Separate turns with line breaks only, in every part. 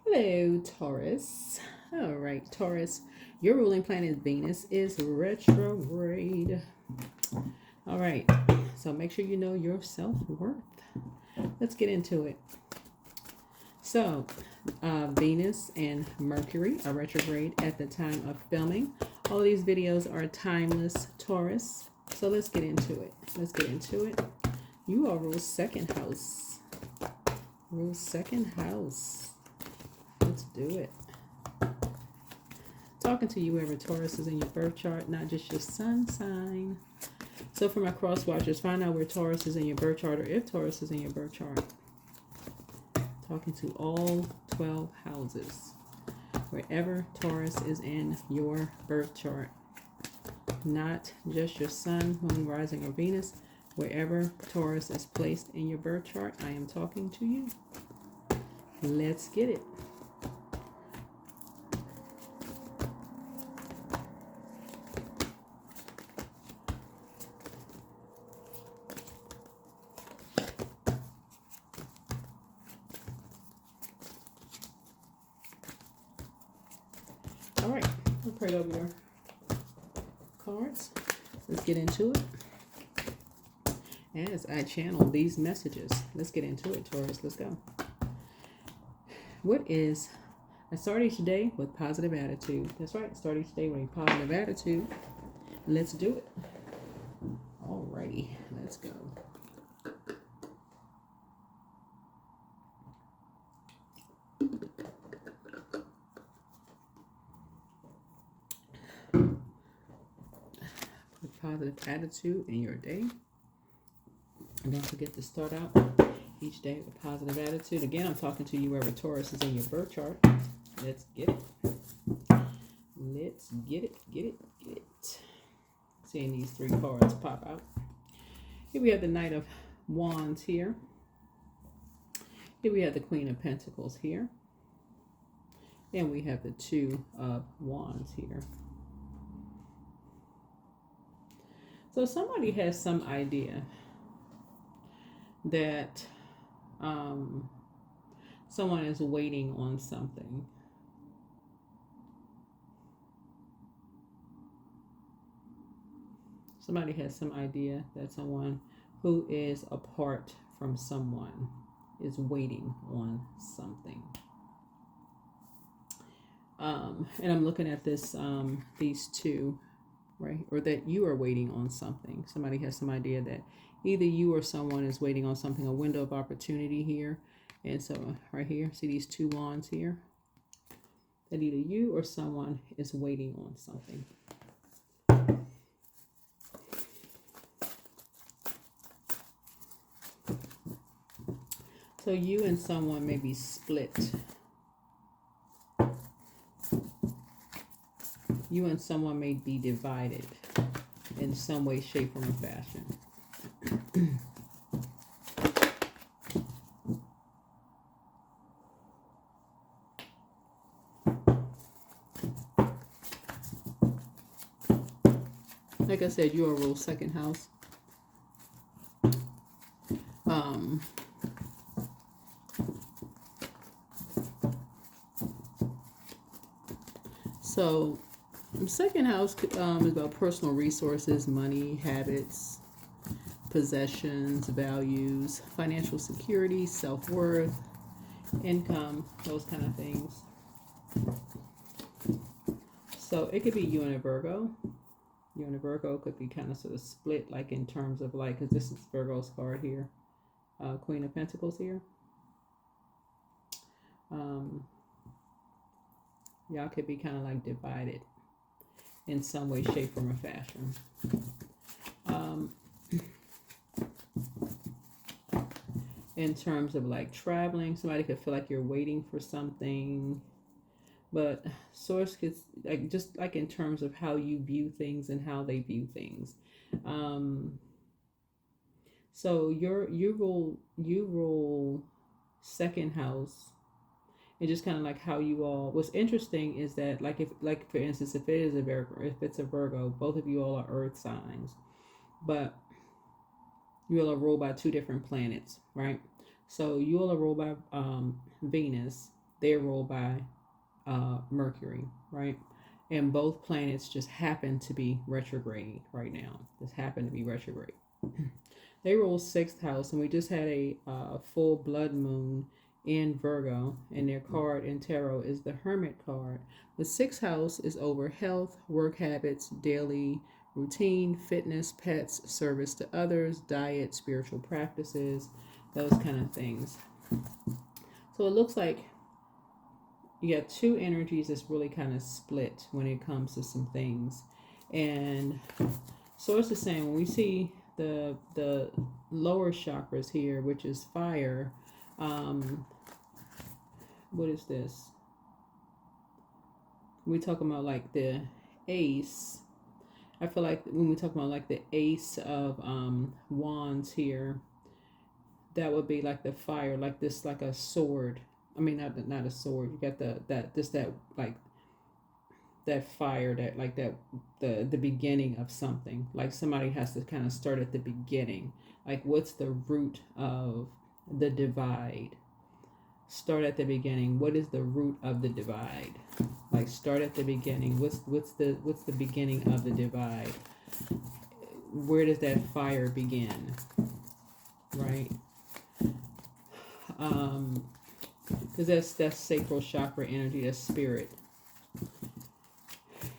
Hello, Taurus. All right, Taurus, your ruling planet Venus is retrograde. All right, so make sure you know your self-worth. Let's get into it. So, Venus and Mercury are retrograde at the time of filming. All of these videos are timeless, Taurus. So let's get into it. Let's get into it. You are rule second house. Rule second house. Let's do it. Talking to you wherever Taurus is in your birth chart, not just your sun sign. So for my cross watchers, find out where Taurus is in your birth chart or if Taurus is in your birth chart. Talking to all 12 houses. Wherever Taurus is in your birth chart. Not just your sun, moon, rising, or Venus. Wherever Taurus is placed in your birth chart, I am talking to you. Let's get it. All right, I'll pray over your cards. Let's get into it. As I channel these messages, let's get into it, Taurus. Let's go. I start each day with positive attitude. That's right, start each day with a positive attitude. Let's do it. Alrighty, let's go. Put positive attitude in your day. And don't forget to start out each day with a positive attitude. Again, I'm talking to you wherever Taurus is in your birth chart. Let's get it. Let's get it, get it, get it. Seeing these three cards pop out. Here we have the Knight of Wands here. Here we have the Queen of Pentacles here. And we have the Two of Wands here. So somebody has some idea that someone is waiting on something. Somebody has some idea that someone who is apart from someone is waiting on something. And I'm looking at this, these two, right? Or that you are waiting on something. Somebody has some idea that either you or someone is waiting on something, a window of opportunity here. And so right here, see these two wands here? That either you or someone is waiting on something. So you and someone may be split. You and someone may be divided in some way, shape, or fashion. Like I said, you are rule second house. So second house is about personal resources, money, habits, possessions, values, financial security, self-worth, income, those kind of things. So it could be you and a Virgo. You and a Virgo could be kind of sort of split, like in terms of like, because this is Virgo's card here, Queen of Pentacles here. Y'all could be kind of like divided in some way, shape, or fashion. In terms of like traveling, somebody could feel like you're waiting for something. But source could, like, just like in terms of how you view things and how they view things. So you rule second house, and just kind of like how you all. What's interesting is that like for instance, if it's a Virgo, both of you all are Earth signs, but you all are ruled by two different planets, right? So you all are ruled by Venus. they're ruled by Mercury, right? And both planets just happen to be retrograde right now. Just happen to be retrograde. They rule sixth house, and we just had a full blood moon in Virgo, and their card in tarot is the Hermit card. The sixth house is over health, work habits, daily routine, fitness, pets, service to others, diet, spiritual practices, those kind of things. So it looks like you got two energies that's really kind of split when it comes to some things. And Source is saying when we see the lower chakras here, which is fire, what is this? We talk about like the ace. I feel like when we talk about like the ace of wands here, that would be like the fire, like this, like a sword. I mean, not a sword. You got that like that fire, that like that the beginning of something. Like somebody has to kind of start at the beginning. Like what's the root of the divide? Start at the beginning. What is the root of the divide? Like start at the beginning. What's the beginning of the divide? Where does that fire begin? Right? Because that's sacral chakra energy, that's spirit.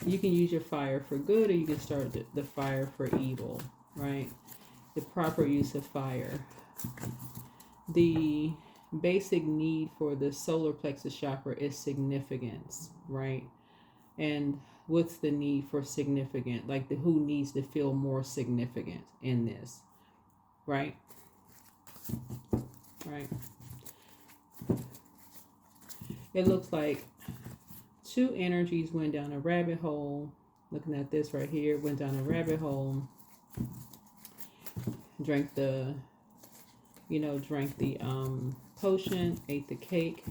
You can use your fire for good, or you can start the fire for evil, right? The proper use of fire. The basic need for the solar plexus chakra is significance, right? And what's the need for significant? Like who needs to feel more significant in this, right? Right. It looks like two energies went down a rabbit hole. Looking at this right here, went down a rabbit hole. Drank the potion, ate the cake,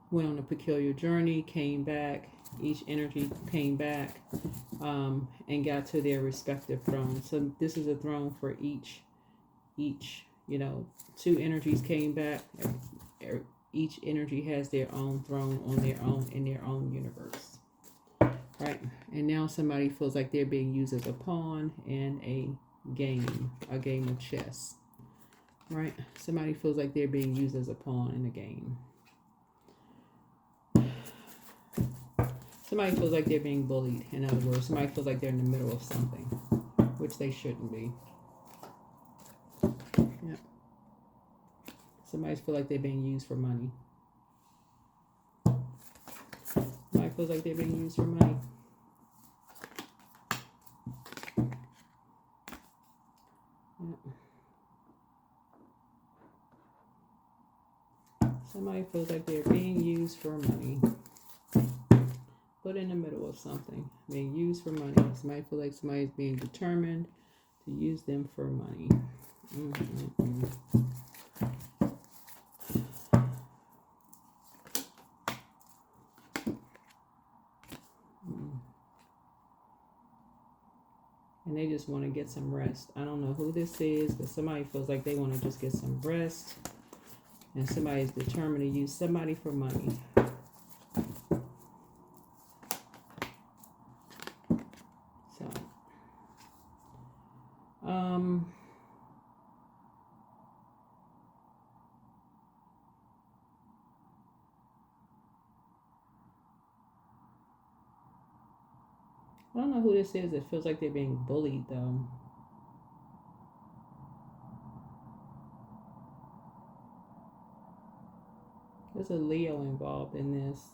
went on a peculiar journey, came back. Each energy came back and got to their respective throne. So this is a throne for each. Two energies came back. Each energy has their own throne on their own in their own universe, right? And now somebody feels like they're being used as a pawn in a game of chess, right? Somebody feels like they're being used as a pawn in a game. Somebody feels like they're being bullied. In other words, somebody feels like they're in the middle of something, which they shouldn't be. Yeah. Somebody feels like they're being used for money. Somebody feels like they're being used for money. Yeah. Somebody feels like they're being used for money. Put in the middle of something. Being used for money. Somebody feels like somebody's being determined to use them for money. And they just want to get some rest. I don't know who this is, but somebody feels like they want to just get some rest. And somebody's determined to use somebody for money. So, I don't know who this is. It feels like they're being bullied, though. There's a Leo involved in this.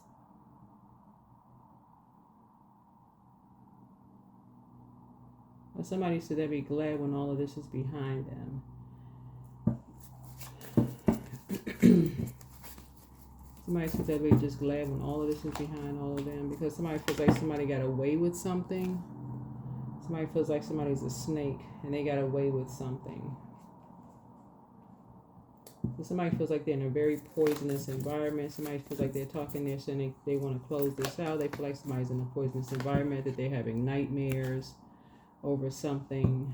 But somebody said they'd be glad when all of this is behind them. Somebody said they'd be just glad when all of this is behind all of them, because somebody feels like somebody got away with something. Somebody feels like somebody's a snake and they got away with something. So somebody feels like they're in a very poisonous environment. Somebody feels like they're talking, they're saying they want to close this out. They feel like somebody's in a poisonous environment, that they're having nightmares over something.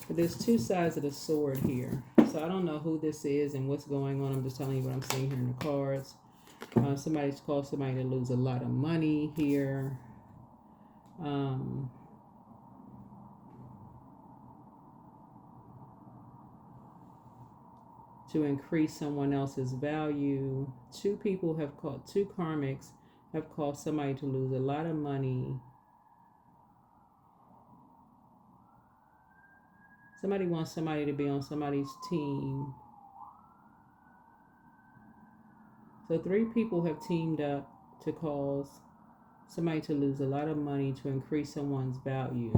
But there's two sides of the sword here. So I don't know who this is and what's going on. I'm just telling you what I'm seeing here in the cards. Somebody's caused somebody to lose a lot of money here. To increase someone else's value. Two karmics have caused somebody to lose a lot of money. Somebody wants somebody to be on somebody's team. So 3 people have teamed up to cause somebody to lose a lot of money to increase someone's value.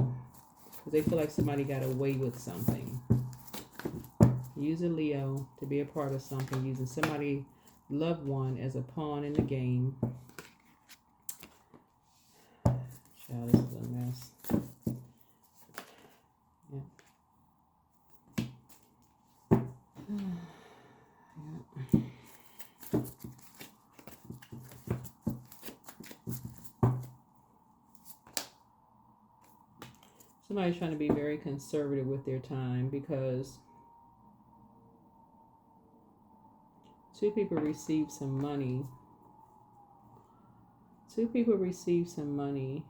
Because they feel like somebody got away with something. Use a Leo to be a part of something. Using somebody loved one as a pawn in the game. Child, this is a mess. Yeah. Somebody's trying to be very conservative with their time because 2 people received some money. 2 people received some money.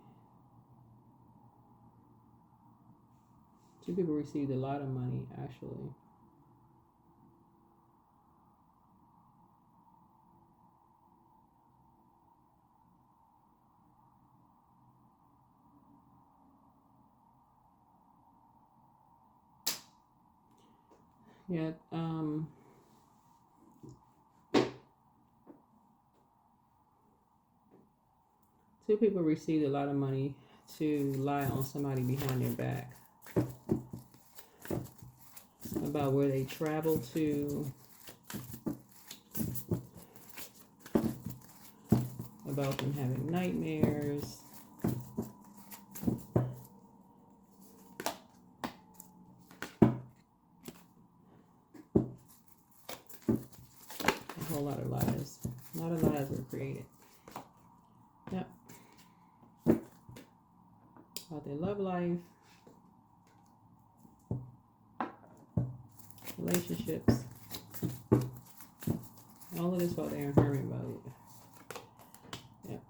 2 people received a lot of money, actually. Yeah, 2 people received a lot of money to lie on somebody behind their back about where they traveled to, about them having nightmares. A whole lot of lies. A lot of lies were created. Yep. About their love life, relationships, all of this while they're in hermit mode. Yep.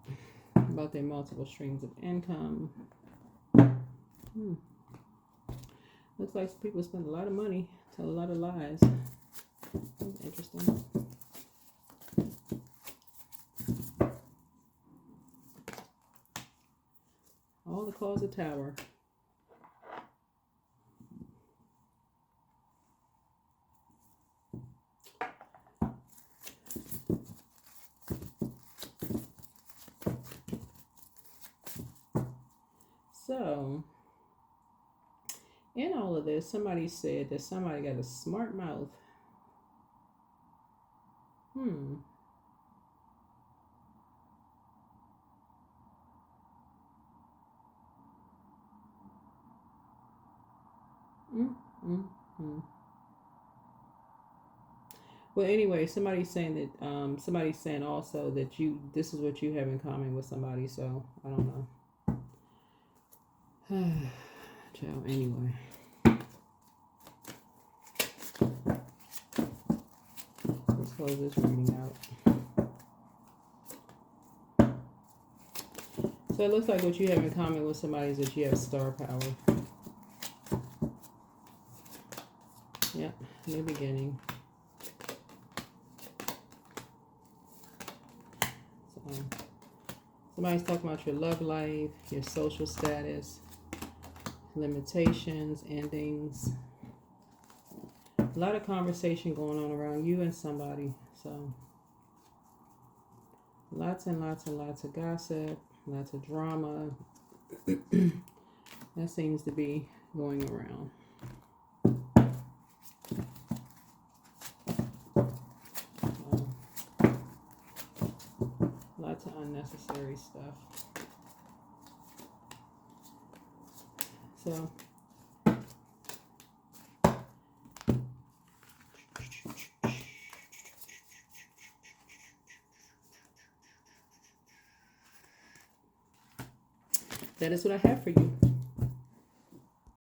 About their multiple streams of income. Looks like people spend a lot of money, tell a lot of lies. That's interesting. All the cards of Tower. So, in all of this, somebody said that somebody got a smart mouth. Well, anyway, somebody's saying that somebody's saying also that this is what you have in common with somebody. So I don't know. Ciao. Anyway. Let's close this reading out. So it looks like what you have in common with somebody is that you have star power. Yep, new beginning. So, somebody's talking about your love life, your social status, limitations, endings. A lot of conversation going on around you and somebody. So, lots and lots and lots of gossip, lots of drama. That seems to be going around. Lots of unnecessary stuff. So, that is what I have for you.